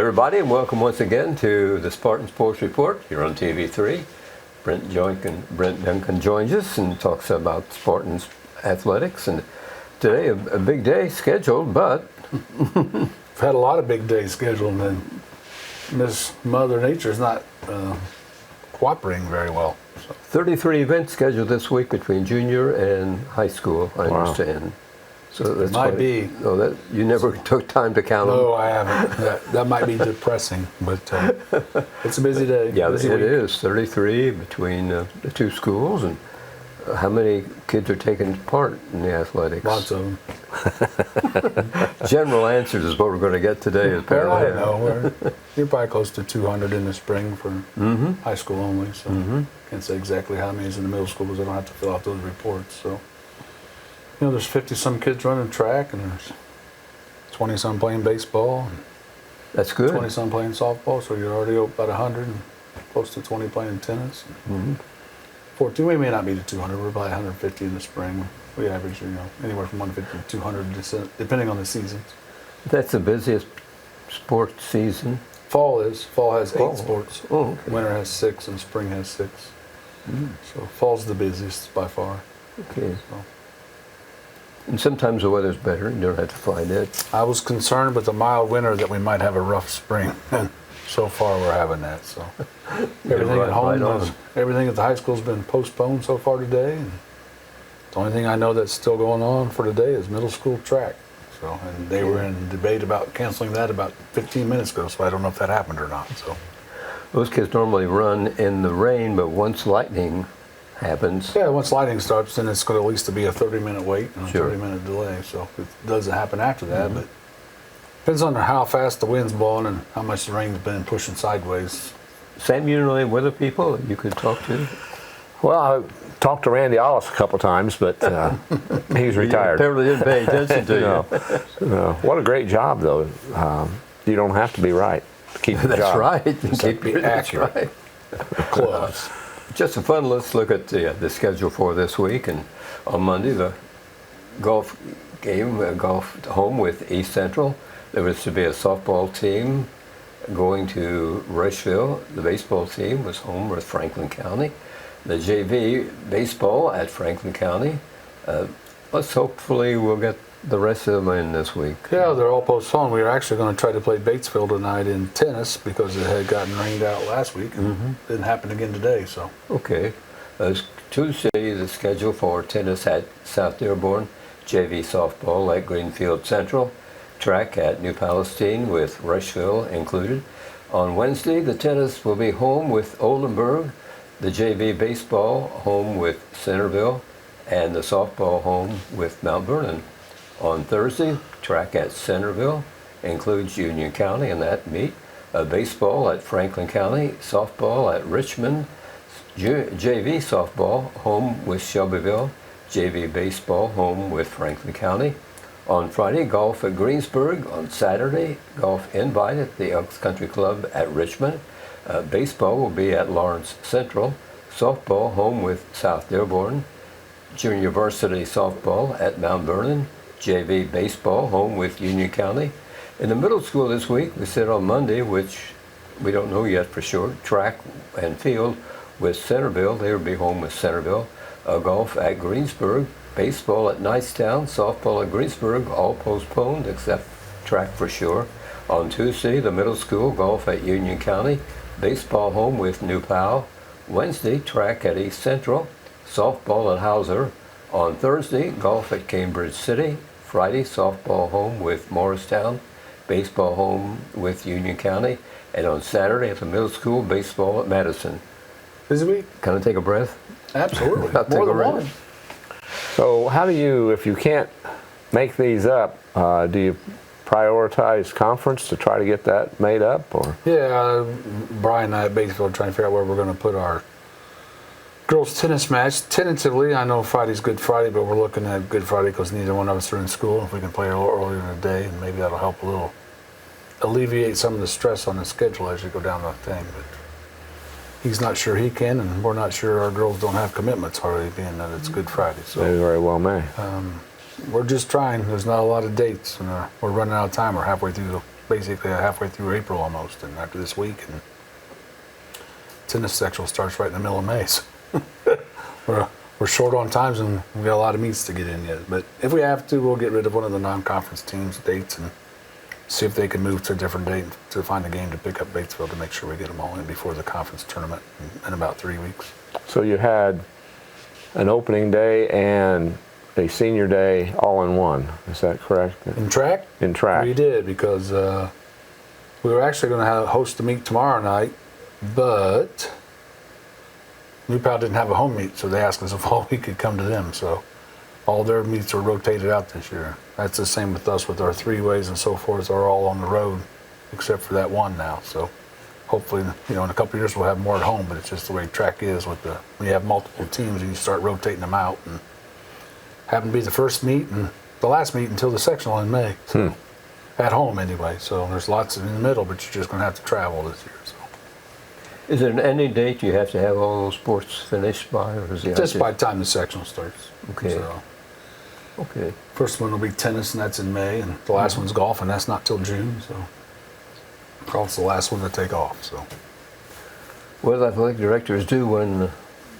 everybody, and welcome once again to the Spartan Sports Report here on TV3. Brent Duncan joins us and talks about Spartans athletics. And today, a big day scheduled, but we've had a lot of big days scheduled, and Miss Mother Nature's not cooperating very well. So. 33 events scheduled this week between junior and high school, I understand. So that's might be. Oh, that you never took time to count them. No, I haven't. That might be depressing, but it's a busy day. Yeah, busy it week. is 33 between the two schools, and how many kids are taking part in the athletics? Lots of them. General answers is what we're going to get today. Apparently, I don't know. You're probably close to 200 in the spring for high school only. So can't say exactly how many is in the middle school because I don't have to fill out those reports. So. You know, there's 50-some kids running track, and there's 20-some playing baseball. And that's good. 20-some playing softball, so you're already about 100, and close to 20 playing tennis. 14, we may not be to 200. We're probably 150 in the spring. We average, anywhere from 150 to 200, depending on the seasons. That's the busiest sports season. Fall is. Fall has 8 sports. Oh, okay. Winter has 6, and spring has 6. So fall's the busiest by far. Okay. So. And sometimes the weather's better. You don't have to find it. I was concerned with the mild winter that we might have a rough spring, and so far we're having that. So everything at home, everything at the high school's been postponed so far today. And the only thing I know that's still going on for today is middle school track. So, and they were in debate about canceling that about 15 minutes ago. So I don't know if that happened or not. So those kids normally run in the rain, but once lightning happens. Yeah, once lightning starts, then it's going to at least be a 30-minute wait and a 30-minute delay. So it doesn't happen after that, but depends on how fast the wind's blowing and how much the rain's been pushing sideways. Sam, you know any weather people you could talk to? Well, I talked to Randy Ollis a couple times, but he's retired. You apparently didn't pay attention to you. No. What a great job, though. You don't have to be right to keep the That's job. right. Just have to be accurate. Right. Close. Just for fun, let's look at the schedule for this week. And on Monday, the golf game, golf home with East Central. There was to be a softball team going to Rushville. The baseball team was home with Franklin County. The JV baseball at Franklin County. Let's hopefully we'll get the rest of them in this week. Yeah, they're all postponed. We were actually going to try to play Batesville tonight in tennis because it had gotten rained out last week and didn't happen again today. So okay, Tuesday the schedule for tennis at South Dearborn, JV softball at Greenfield Central, track at New Palestine with Rushville included. On Wednesday the tennis will be home with Oldenburg, the JV baseball home with Centerville, and the softball home with Mount Vernon. On Thursday, track at Centerville includes Union County in that meet. Baseball at Franklin County, softball at Richmond, JV softball home with Shelbyville, JV baseball home with Franklin County. On Friday, golf at Greensburg. On Saturday, golf invite at the Elks Country Club at Richmond. Baseball will be at Lawrence Central, softball home with South Dearborn, junior varsity softball at Mount Vernon, JV baseball home with Union County. In the middle school this week, we said on Monday, which we don't know yet for sure, track and field with Centerville. They will be home with Centerville. Golf at Greensburg, baseball at Knightstown, softball at Greensburg, all postponed except track for sure. On Tuesday, the middle school, golf at Union County, baseball home with New Pal. Wednesday, track at East Central, softball at Hauser. On Thursday, golf at Cambridge City. Friday, softball home with Morristown, baseball home with Union County, and on Saturday at the middle school, baseball at Madison. Busy week. Can I take a breath? Absolutely. More than one. So how do you, if you can't make these up, do you prioritize conference to try to get that made up? Or Yeah, Brian and I at Batesville are trying to figure out where we're going to put our girls tennis match. Tentatively, I know Friday's Good Friday, but we're looking at Good Friday because neither one of us are in school. If we can play a little earlier in the day, and maybe that'll help a little alleviate some of the stress on the schedule as you go down the thing. But he's not sure he can, and we're not sure our girls don't have commitments already, being that it's Good Friday. So they very well may. we're just trying. There's not a lot of dates, and we're running out of time. We're halfway through basically halfway through April almost, and after this week, and tennis sectional starts right in the middle of May. So we're short on times, and we've got a lot of meets to get in yet. But if we have to, we'll get rid of one of the non-conference teams' dates and see if they can move to a different date to find a game to pick up Batesville to make sure we get them all in before the conference tournament in about 3 weeks. So you had an opening day and a senior day all in one. Is that correct? In track? In track. We did, because we were actually going to host a meet tomorrow night, but New Pal didn't have a home meet, so they asked us if all we could come to them. So all their meets are rotated out this year. That's the same with us, with our three-ways and so forth are all on the road, except for that one now. So hopefully, in a couple of years we'll have more at home, but it's just the way track is when you have multiple teams and you start rotating them out. And happened to be the first meet and the last meet until the sectional in May. So at home anyway. So there's lots in the middle, but you're just going to have to travel this year. So. Is there any date you have to have all those sports finished by, or is it Just by the time the sectional starts. Okay. So Okay. first one will be tennis, and that's in May, and the last one's golf, and that's not till June. So golf's the last one to take off. So What do athletic directors do when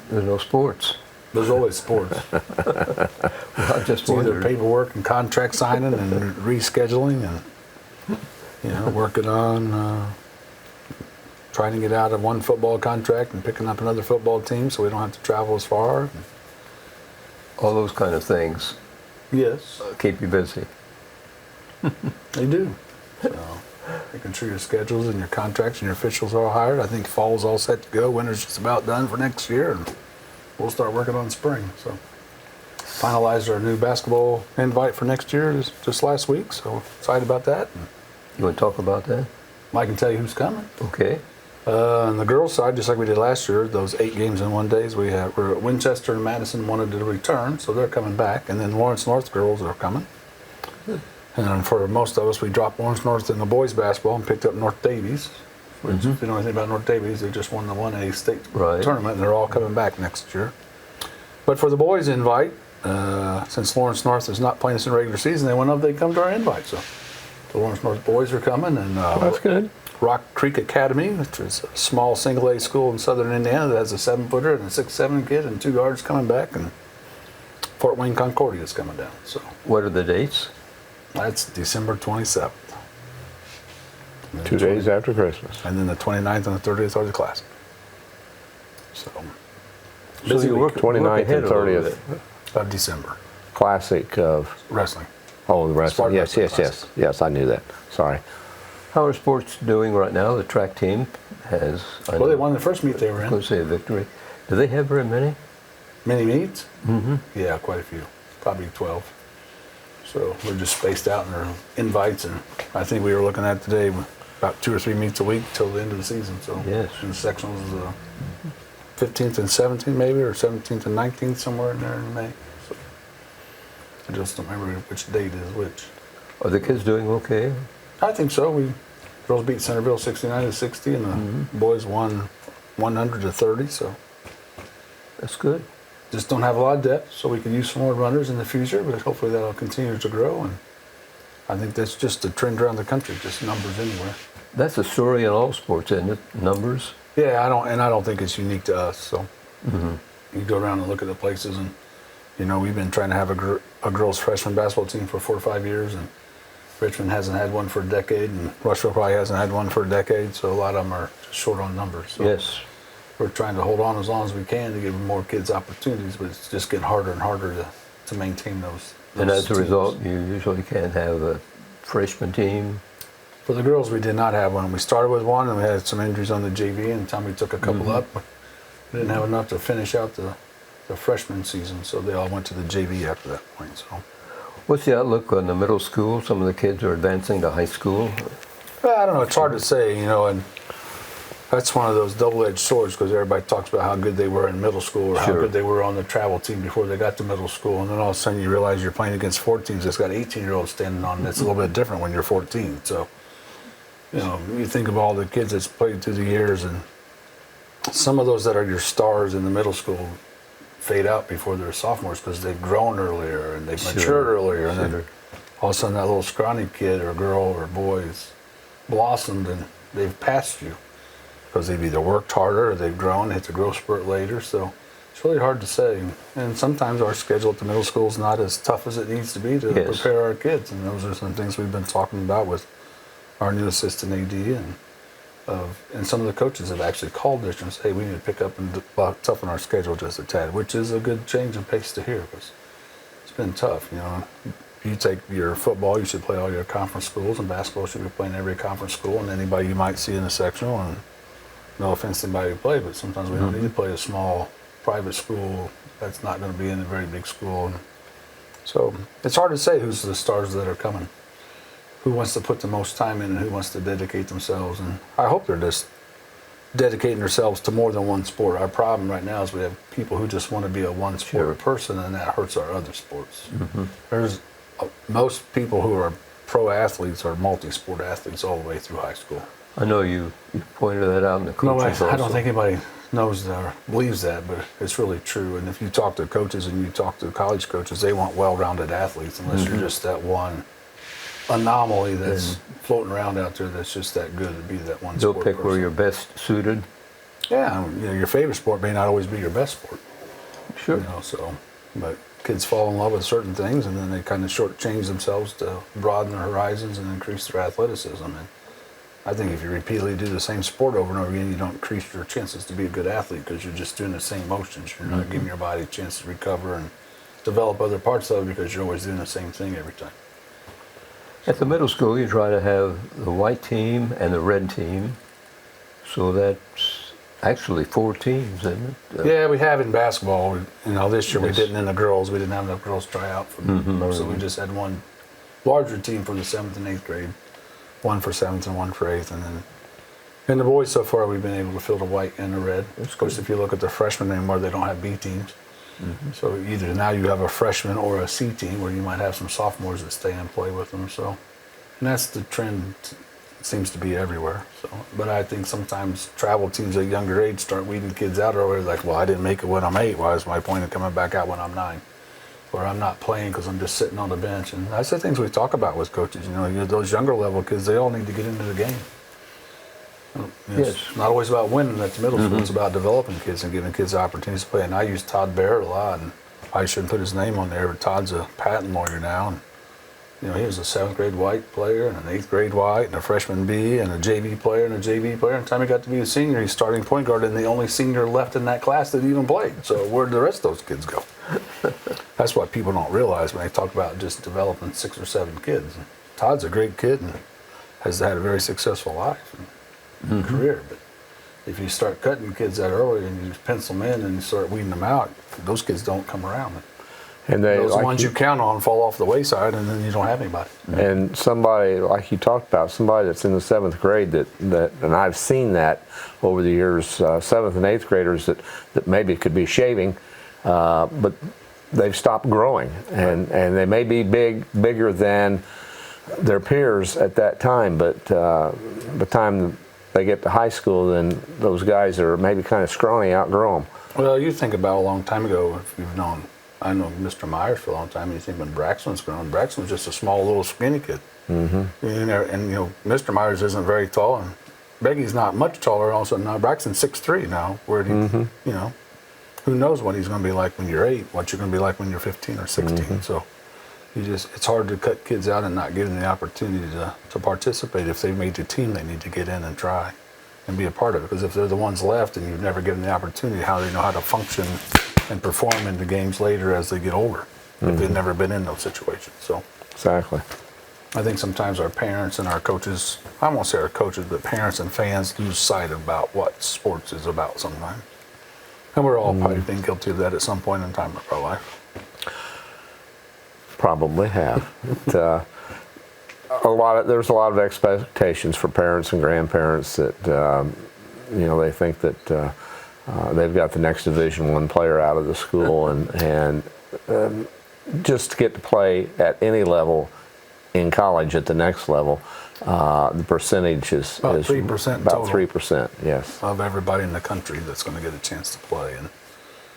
there's no sports? there's always sports. Well, I just It's either wondered. paperwork and contract signing and rescheduling, and working on trying to get out of one football contract and picking up another football team so we don't have to travel as far. All those kind of things Yes, keep you busy. they do. So making sure your schedules and your contracts and your officials are all hired. I think fall's all set to go. Winter's just about done for next year, and we'll start working on spring. So finalized our new basketball invite for next year just last week, so excited about that. And You want to talk about that? I can tell you who's coming. Okay. On the girls' side, just like we did last year, those 8 games in one day, we're at Winchester and Madison wanted to return, so they're coming back. And then Lawrence North girls are coming. And then for most of us, we dropped Lawrence North in the boys' basketball and picked up North Davies. Which, if you know anything about North Davies, they just won the 1A state Right. tournament, and they're all coming back next year. But for the boys' invite, since Lawrence North is not playing us in regular season, they went up, they come to our invite. So the Lawrence North boys are coming, and That's good. Rock Creek Academy, which is a small single-A school in southern Indiana that has a 7-footer and a 6'7" kid and 2 guards coming back, and Fort Wayne Concordia is coming down. So What are the dates? that's December 27th. And then 2 the days after Christmas. And then the 29th and the 30th are the classic. So So busy you week. work 29th ahead and a little 30th. bit. Of December. Classic of, Wrestling. oh, the wrestling. Spartan Yes, wrestling yes, yes. Yes, I knew that. Sorry. How are sports doing right now? The track team has. Well, they won the first meet they were I in. was going to say a victory. Do they have very many? Many meets? Mm-hmm. Yeah, quite a few. Probably 12. So we're just spaced out in our invites, and I think we were looking at today about 2 or 3 meets a week till the end of the season. So Yes. and the sectionals is 15th and 17th maybe, or 17th and 19th, somewhere in there in May. So I just don't remember which date is which. Are the kids doing okay? I think so. Girls beat Centerville 69-60, and the boys won 100-30. So That's good. just don't have a lot of depth, so we could use some more runners in the future. But hopefully that'll continue to grow, and I think that's just a trend around the country, just numbers anywhere. That's a story in all sports, isn't it? Numbers. Yeah, I don't think it's unique to us. So you go around and look at the places, and we've been trying to have a girls freshman basketball team for 4 or 5 years, and Richmond hasn't had one for a decade, and Rushville probably hasn't had one for a decade. So a lot of them are just short on numbers. So Yes. we're trying to hold on as long as we can to give more kids opportunities, but it's just getting harder and harder to maintain those. And as a teams. result, you usually can't have a freshman team. For the girls, we did not have one. We started with one, and we had some injuries on the JV, and Tommy took a couple up. We didn't have enough to finish out the freshman season, so they all went to the JV after that point. So, What's the outlook on the middle school? Some of the kids are advancing to high school. well, I don't know. It's hard to say, and that's one of those double-edged swords because everybody talks about how good they were in middle school or how Sure. good they were on the travel team before they got to middle school, and then all of a sudden you realize you're playing against 14s that's got 18-year-olds standing on. That's a little bit different when you're 14. So. You think of all the kids that's played through the years, and some of those that are your stars in the middle school fade out before they're sophomores because they've grown earlier and they've Sure. matured earlier. And Sure. then all of a sudden that little scrawny kid or girl or boy is blossomed and they've passed you because they've either worked harder or they've grown, hit the growth spurt later. So it's really hard to say. And sometimes our schedule at the middle school is not as tough as it needs to be to prepare our kids. And those are some things we've been talking about with our new assistant AD and some of the coaches have actually called this and said, hey, we need to pick up and toughen our schedule just a tad, which is a good change of pace to hear because it's been tough. You take your football, you should play all your conference schools, and basketball should be playing every conference school and anybody you might see in the sectional. And no offense to anybody who play, but sometimes we don't need to play a small private school that's not going to be in a very big school. And so it's hard to say who's the stars that are coming. Who wants to put the most time in and who wants to dedicate themselves. And I hope they're just dedicating themselves to more than one sport. Our problem right now is we have people who just want to be a one sport person, and that hurts our other sports. There's most people who are pro athletes are multi-sport athletes all the way through high school. I know you pointed that out in the coaches. No, I don't think anybody knows that or believes that, but it's really true. And if you talk to coaches and you talk to college coaches, they want well-rounded athletes unless you're just that one anomaly that's floating around out there that's just that good to be that one They'll sport pick person. where you're best suited. Yeah, your favorite sport may not always be your best sport. Sure. But kids fall in love with certain things and then they kind of shortchange themselves to broaden their horizons and increase their athleticism. And I think if you repeatedly do the same sport over and over again, you don't increase your chances to be a good athlete because you're just doing the same motions. You're not giving your body a chance to recover and develop other parts of it because you're always doing the same thing every time. At the middle school, you try to have the white team and the red team, so that's actually 4 teams, isn't it? Yeah, we have in basketball. This year we didn't in the girls. We didn't have enough girls try out for so we just had one larger team for the 7th and 8th grade, one for 7th and one for 8th, and then in the boys so far we've been able to fill the white and the red. Of course, if you look at the freshmen anymore, they don't have B teams. So either now you have a freshman or a C team where you might have some sophomores that stay and play with them. So, and that's the trend seems to be everywhere. So, but I think sometimes travel teams at a younger age start weeding kids out earlier. Like, well, I didn't make it when I'm 8. Why is my point of coming back out when I'm 9? Or I'm not playing because I'm just sitting on the bench. And that's the things we talk about with coaches. Those younger level kids, they all need to get into the game. It's not always about winning at the middle school. It's about developing kids and giving kids opportunities to play. And I use Todd Barrett a lot, and I shouldn't put his name on there, but Todd's a patent lawyer now. And he was a 7th grade white player and an 8th grade white and a freshman B and a JV player and a JV player. And the time he got to be a senior, he's starting point guard and the only senior left in that class that even played. So where'd the rest of those kids go? That's what people don't realize when they talk about just developing 6 or 7 kids. Todd's a great kid and has had a very successful life and career. But if you start cutting kids that early and you pencil them in and you start weeding them out, those kids don't come around. And those ones you count on fall off the wayside, and then you don't have anybody. And somebody, like you talked about, somebody that's in the 7th grade that and I've seen that over the years, 7th and 8th graders that maybe could be shaving, but they've stopped growing, and they may be bigger than their peers at that time, but by the time they get to high school, then those guys are maybe kind of scrawny, outgrow them. Well, you think about a long time ago, if you've known, I know Mr. Myers for a long time, and you think when Braxton's grown, Braxton's just a small little skinny kid. And Mr. Myers isn't very tall, and Beggy's not much taller. Also, now Braxton's 6'3" now. Where who knows what he's going to be like when you're 8, what you're going to be like when you're 15 or 16. So it's hard to cut kids out and not give them the opportunity to participate. If they've made the team, they need to get in and try and be a part of it. Because if they're the ones left and you've never given them the opportunity, how do they know how to function and perform in the games later as they get older if they've never been in those situations? So exactly. I think sometimes our parents and our coaches, I won't say our coaches, but parents and fans lose sight about what sports is about sometimes. And we're all probably been guilty of that at some point in time of our life. Probably have. There's a lot of expectations for parents and grandparents that they think that they've got the next Division I player out of the school, and just to get to play at any level in college at the next level, the percentage is about 3%. About 3%, yes. Of everybody in the country that's going to get a chance to play. And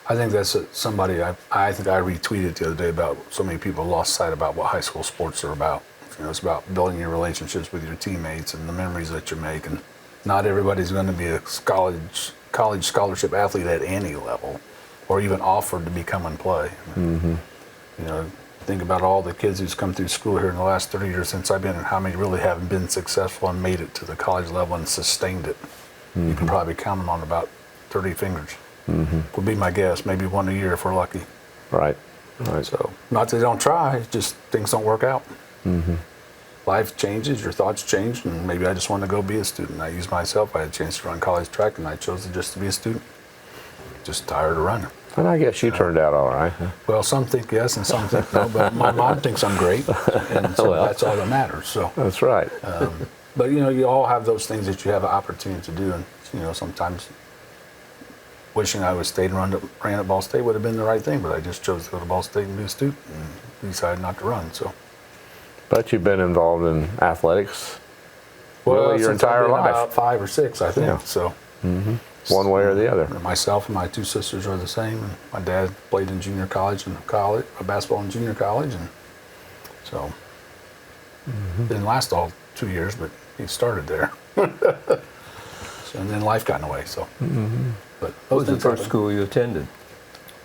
I think that's somebody, I think I retweeted the other day about so many people lost sight about what high school sports are about You know, it's about building your relationships with your teammates and the memories that you make. And not everybody's going to be a college scholarship athlete at any level, or even offered to become and play. You know, think about all the kids who's come through school here in the last 30 years since I've been, and how many really have been successful and made it to the college level and sustained it. You can probably count them on about 30 fingers. Would be my guess. Maybe one a year if we're lucky. Right. Right. So, not that they don't try, it's just things don't work out. Life changes, your thoughts change, and maybe I just wanted to go be a student. I used myself. I had a chance to run college track, and I chose just to be a student. Just tired of running. And I guess you turned out all right. Huh? Well, some think yes, and some think no. But my mom thinks I'm great, and so that's all that matters. So That's right. but you know, you all have those things that you have an opportunity to do, and you know, sometimes wishing I would stayed and ran at Ball State would have been the right thing, but I just chose to go to Ball State and be a student, and decided not to run. So. But you've been involved in athletics Well, really your since I've entire been life, about 5 or 6, I think. Yeah. So one way or the other. myself and my 2 sisters are the same. And my dad played in junior college and basketball in junior college, and so didn't last all 2 years, but he started there. So, and then life got in the way. So, but What was the first school you attended?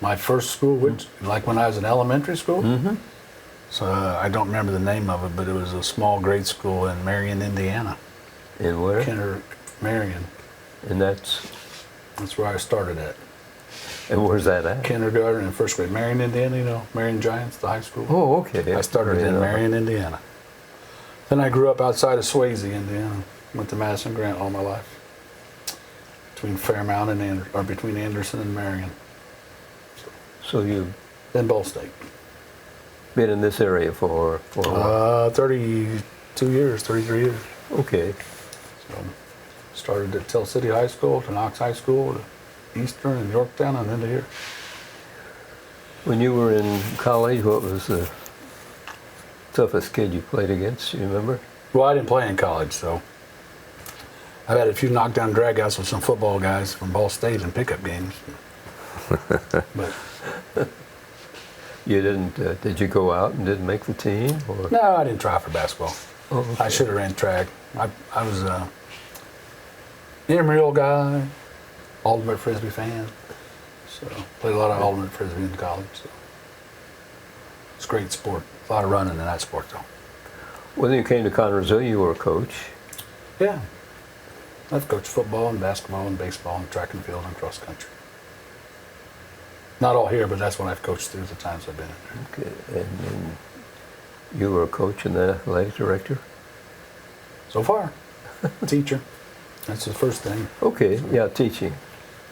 my first school, which like when I was in elementary school. So I don't remember the name of it, but it was a small grade school in Marion, Indiana. In where? Marion. And that's That's where I started at. and where's that at? Kindergarten and first grade. Marion, Indiana, you know, Marion Giants, the high school. Oh, okay. I started in Marion, Indiana. Then I grew up outside of Swayze, Indiana. Went to Madison Grant all my life. Between Fairmount and between Anderson and Marion. So you've Then Ball State. been in this area for a while. 32 years, 33 years. Okay. So started at Tell City High School, to Knox High School, to Eastern and Yorktown, and then to here. When you were in college, what was the toughest kid you played against? You remember? Well, I didn't play in college, so I've had a few knockdown dragouts with some football guys from Ball State in pickup games. But You didn't? Did you go out and didn't make the team? Or? no, I didn't try for basketball. Oh, okay. I should have ran track. I was a intramural guy, ultimate frisbee fan. So played a lot of ultimate frisbee in college. So it's a great sport. A lot of running in that sport, though. When you came to Connersville, you were a coach. Yeah, I've coached football and basketball and baseball and track and field and cross country. Not all here, but that's what I've coached through the times I've been in there. Okay. And you were a coach and then athletic director? So far, teacher. That's the first thing. Okay, yeah, teaching.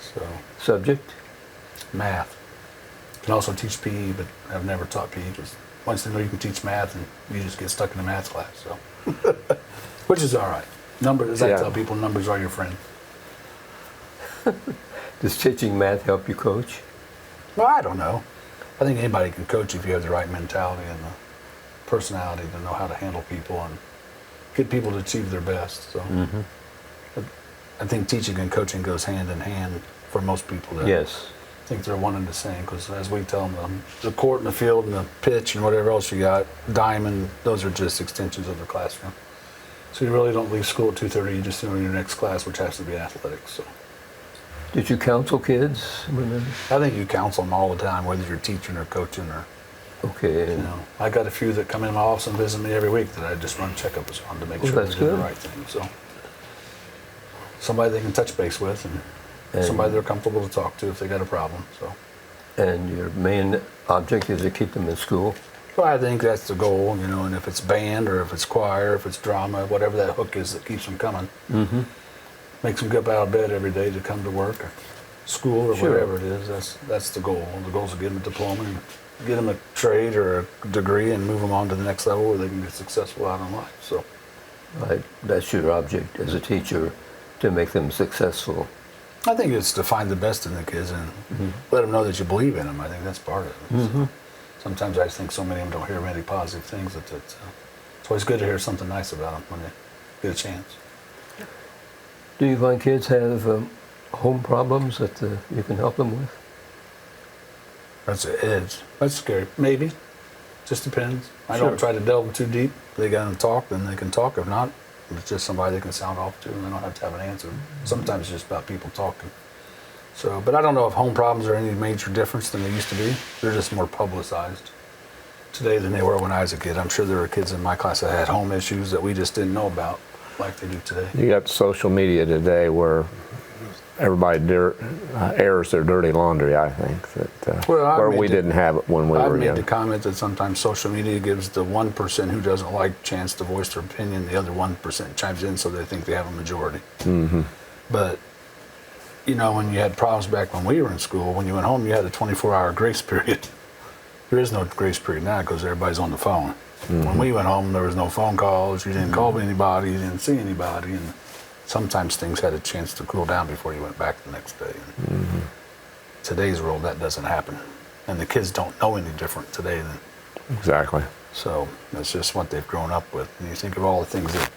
So Subject? math. Can also teach PE, but I've never taught PE because once they know you can teach math, and you just get stuck in a math class. So, which is all right. Numbers, as I tell people, numbers are your friend. Does teaching math help you coach? Well, I don't know. I think anybody can coach if you have the right mentality and the personality to know how to handle people and get people to achieve their best. So, I think teaching and coaching goes hand in hand for most people. That Yes. think they're one and the same, because as we tell them, the court and the field and the pitch and whatever else you got, diamond, those are just extensions of the classroom. So you really don't leave school at 2:30. You just do your next class, which has to be athletics. So Did you counsel kids? Remember? I think you counsel them all the time, whether you're teaching or coaching or, Okay. you know. I got a few that come in my office and visit me every week that I just run checkups on to make sure that's they're doing good. the right thing. So somebody they can touch base with and somebody they're comfortable to talk to if they got a problem. So. And your main object is to keep them in school? Well, I think that's the goal, you know, and if it's band or if it's choir, if it's drama, whatever that hook is that keeps them coming, makes them get up out of bed every day to come to work or school or Sure. whatever it is, that's the goal. The goal is to get them a diploma and get them a trade or a degree and move them on to the next level where they can be successful out in life. So, That's your object as a teacher, to make them successful. I think it's to find the best in the kids and let them know that you believe in them. I think that's part of it. So, sometimes I just think so many of them don't hear many positive things that it's always good to hear something nice about them when they get a chance. Do you find kids have home problems that you can help them with? That's scary. Maybe. Just depends. I Sure. don't try to delve too deep. If they got to talk, then they can talk. If not, it's just somebody they can sound off to, and they don't have to have an answer. Sometimes it's just about people talking. So, but I don't know if home problems are any major difference than they used to be. They're just more publicized today than they were when I was a kid. I'm sure there were kids in my class that had home issues that we just didn't know about like they do today. You got social media today where everybody airs their dirty laundry, I think, that where we didn't have it when we I've were made young. the comment that sometimes social media gives the 1% who doesn't like a chance to voice their opinion. The other 1% chimes in so they think they have a majority. Mm-hmm. But, you know, when you had problems back when we were in school, when you went home, you had a 24-hour grace period. There is no grace period now because everybody's on the phone. Mm-hmm. When we went home, there was no phone calls. You didn't call anybody. You didn't see anybody. And sometimes things had a chance to cool down before you went back the next day. Mm-hmm. Today's world, that doesn't happen. And the kids don't know any different today than. Exactly. So that's just what they've grown up with. And you think of all the things that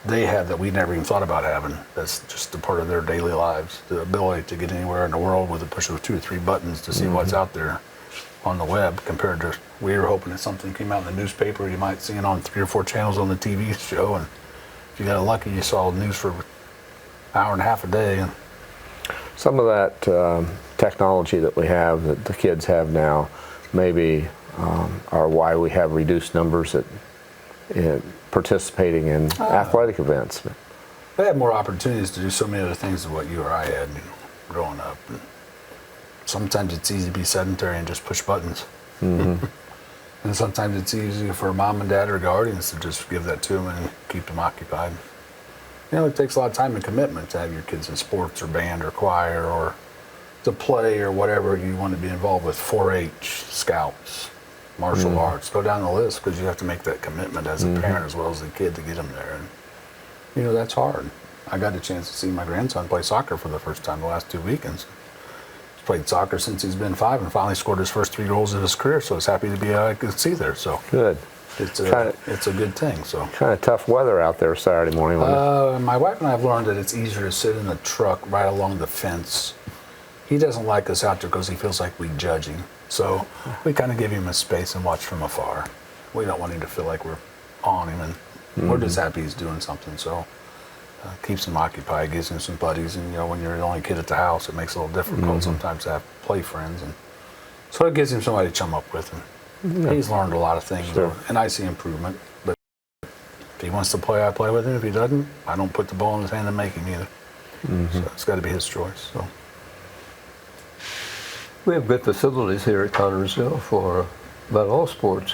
they have that we never even thought about having. That's just a part of their daily lives. The ability to get anywhere in the world with a push of 2 or 3 buttons to see what's out there on the web, compared to we were hoping that something came out in the newspaper. You might see it on 3 or 4 channels on the TV show, and if you got lucky, you saw news for an hour and a half a day. And some of that technology that we have, that the kids have now, maybe are why we have reduced numbers in participating in athletic events. they had more opportunities to do so many other things than what you or I had, you know, growing up. And sometimes it's easy to be sedentary and just push buttons. Mm-hmm. And sometimes it's easy for mom and dad or guardians to just give that to them and keep them occupied. You know, it takes a lot of time and commitment to have your kids in sports or band or choir or to play or whatever you want to be involved with, 4-H, scouts, martial arts. Go down the list, because you have to make that commitment as a parent as well as the kid to get them there. And, you know, that's hard. I got a chance to see my grandson play soccer for the first time the last 2 weekends. He's played soccer since he's been 5 and finally scored his first 3 goals of his career, so I was happy to be I could see there. So Good. it's a good thing. So Kind of tough weather out there Saturday morning. Wasn't it? my wife and I have learned that it's easier to sit in the truck right along the fence. He doesn't like us out there because he feels like we judge him. So we kind of give him a space and watch from afar. We don't want him to feel like we're on him, and we're just happy he's doing something. So keeps him occupied, gives him some buddies, and you know, when you're the only kid at the house, it makes it a little difficult sometimes to have play friends, and so it gives him somebody to chum up with. And he's learned a lot of things, and I see improvement. But if he wants to play, I play with him. If he doesn't, I don't put the ball in his hand and make him either. So it's got to be his choice. So. We have good facilities here at Connersville for about all sports.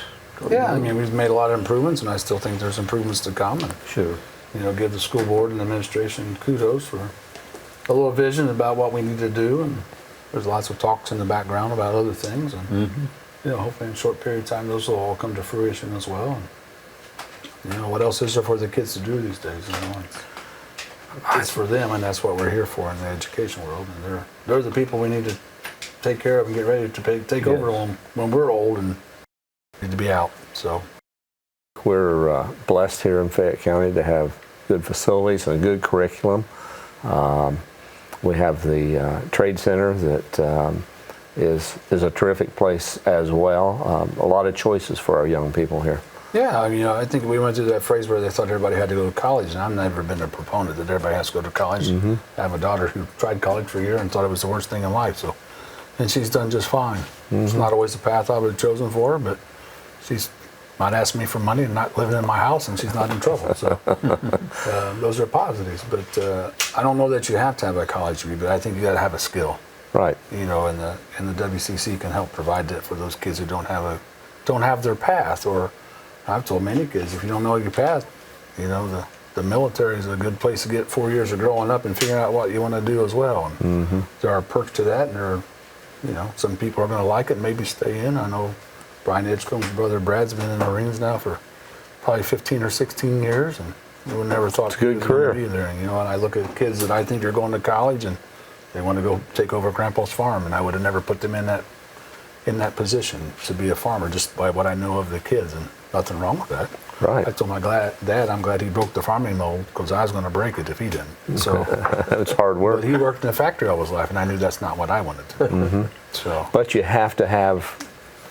Yeah, I mean, we've made a lot of improvements, and I still think there's improvements to come. And, Sure. you know, give the school board and administration kudos for a little vision about what we need to do. And there's lots of talks in the background about other things. And, you know, hopefully in a short period of time, those will all come to fruition as well. And, you know, what else is there for the kids to do these days? You know, it's for them, and that's what we're here for in the education world. And they're the people we need to take care of and get ready to take over when we're old and need to be out. So We're blessed here in Fayette County to have good facilities and a good curriculum. We have the Trade Center that is a terrific place as well. A lot of choices for our young people here. yeah, I mean, you know, I think we went through that phase where they thought everybody had to go to college, and I've never been a proponent that everybody has to go to college. I have a daughter who tried college for a year and thought it was the worst thing in life. So, and she's done just fine. It's not always the path I would have chosen for her, but she's might ask me for money and not living in my house, and she's not in trouble. So those are positives. But I don't know that you have to have a college degree, but I think you got to have a skill. Right. You know, and the WCC can help provide that for those kids who don't have their path. Or I've told many kids, if you don't know your path, you know, the military is a good place to get 4 years of growing up and figuring out what you want to do as well. And there are perks to that, and you know, some people are going to like it and maybe stay in. I know Brian Edgecombe's brother Brad's been in the Marines now for probably 15 or 16 years, and we would never thought It's a good career. be there. And, you know, and I look at kids that I think are going to college and they want to go take over Grandpa's farm, and I would have never put them in that position to be a farmer just by what I know of the kids, and nothing wrong with that. Right. I told my dad I'm glad he broke the farming mold, because I was going to break it if he didn't. So, It's hard work. but he worked in a factory all his life, and I knew that's not what I wanted to do. So. But you have to have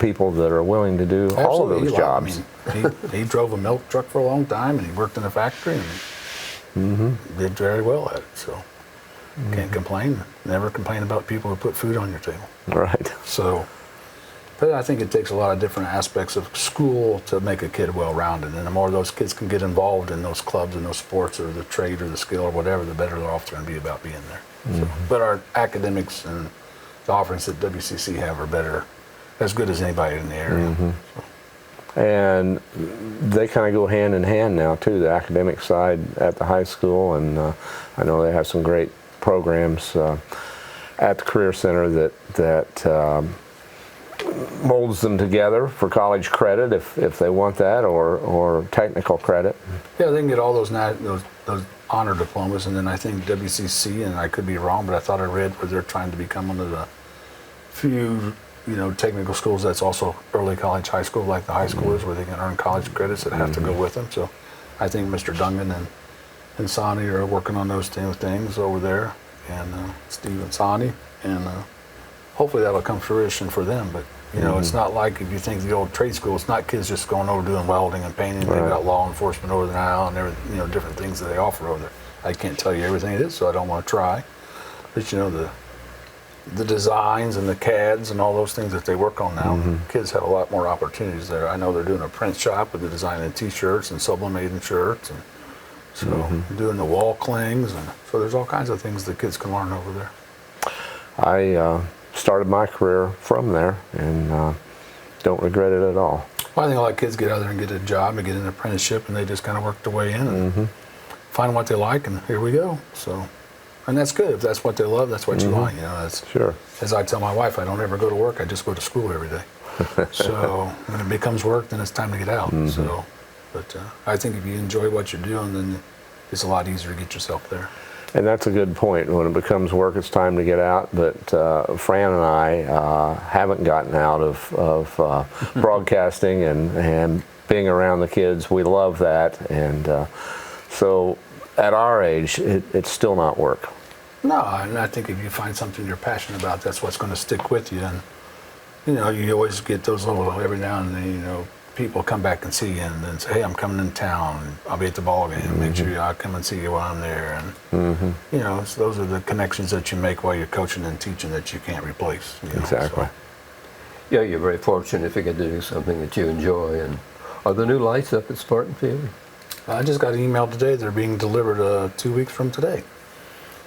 people that are willing to do all of Absolutely. those jobs. I mean, he drove a milk truck for a long time, and he worked in a factory, and did very well at it. So can't complain. Never complain about people who put food on your table. Right. So, but I think it takes a lot of different aspects of school to make a kid well-rounded, and the more those kids can get involved in those clubs and those sports or the trade or the skill or whatever, the better off they're going to be about being there. So, but our academics and the offerings that WCC have are better, as good as anybody in the area. So. And they kind of go hand in hand now too, the academic side at the high school, and I know they have some great programs at the Career Center that molds them together for college credit if they want that, or technical credit. Yeah, they can get all those honor diplomas, and then I think WCC, and I could be wrong, but I thought I read where they're trying to become one of the few, technical schools that's also early college high school, like the high school is, where they can earn college credits that have to go with them. So I think Mr. Duncan and Sonny are working on those things over there, and Steve and Sonny, and hopefully that'll come to fruition for them. But it's not like if you think the old trade school, it's not kids just going over doing welding and painting. They've got law enforcement over there now, and everything, different things that they offer over there. I can't tell you everything it is, so I don't want to try. But the designs and the CADs and all those things that they work on now, kids have a lot more opportunities there. I know they're doing a print shop with the designing T-shirts and sublimating shirts, and so doing the wall clings, and so there's all kinds of things that kids can learn over there. I started my career from there, and don't regret it at all. Well, I think a lot of kids get out there and get a job and get an apprenticeship, and they just kind of work their way in and find what they like, and here we go. So, and that's good. If that's what they love, that's what you like. That's Sure. As I tell my wife, I don't ever go to work. I just go to school every day. So when it becomes work, then it's time to get out. So, but I think if you enjoy what you're doing, then it's a lot easier to get yourself there. And that's a good point. When it becomes work, it's time to get out. But Fran and I haven't gotten out of broadcasting and being around the kids. We love that. And so at our age, it's still not work. No, and I think if you find something you're passionate about, that's what's going to stick with you. And, you always get those little, every now and then, people come back and see you and then say, hey, I'm coming in town. I'll be at the ball game. Make sure I'll come and see you while I'm there. And, so those are the connections that you make while you're coaching and teaching that you can't replace. Exactly. So. Yeah, you're very fortunate if you get to do something that you enjoy. And are the new lights up at Spartan Field? I just got an email today. They're being delivered 2 weeks from today.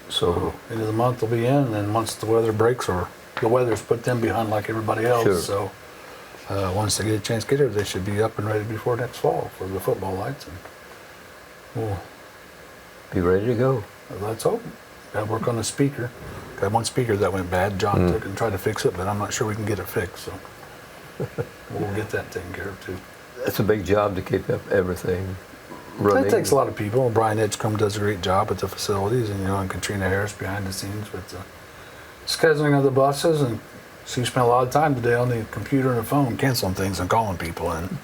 So end of the month they'll be in, and then once the weather breaks, or the weather's put them behind like everybody else. Sure. So once they get a chance to get here, they should be up and ready before next fall for the football lights. And we'll Be ready to go. let's hope. Got to work on the speaker. Got one speaker that went bad. John took it and tried to fix it, but I'm not sure we can get it fixed. So we'll get that taken care of too. It's a big job to keep up everything running. It takes a lot of people. Brian Edgecombe does a great job at the facilities, and Katrina Harris behind the scenes with the scheduling of the buses, and she spent a lot of time today on the computer and the phone canceling things and calling people. And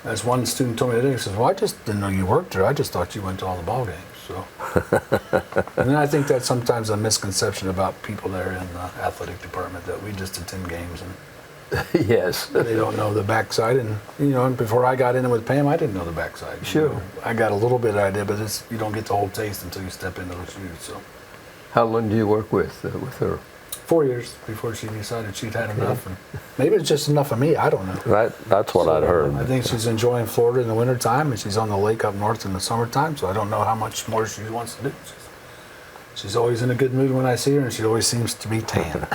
as one student told me today, he says, well, I just didn't know you worked there. I just thought you went to all the ball games. So, and then I think that's sometimes a misconception about people there in the athletic department, that we just attend games and Yes. they don't know the backside. And and before I got in it with Pam, I didn't know the backside. Sure. I got a little bit of idea, but you don't get the whole taste until you step into those shoes. So How long do you work with her? 4 years before she decided she'd had enough. And maybe it's just enough of me. I don't know. That's what I'd heard. I think she's enjoying Florida in the wintertime, and she's on the lake up north in the summertime, so I don't know how much more she wants to do. She's always in a good mood when I see her, and she always seems to be tan.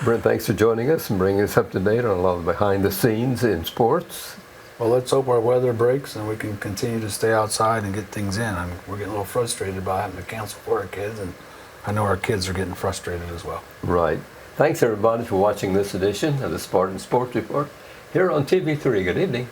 Brent, thanks for joining us and bringing us up to date on a lot of behind the scenes in sports. Well, let's hope our weather breaks and we can continue to stay outside and get things in. We're getting a little frustrated about having to cancel for our kids, and I know our kids are getting frustrated as well. Right. Thanks everybody for watching this edition of the Spartan Sports Report here on TV3. Good evening.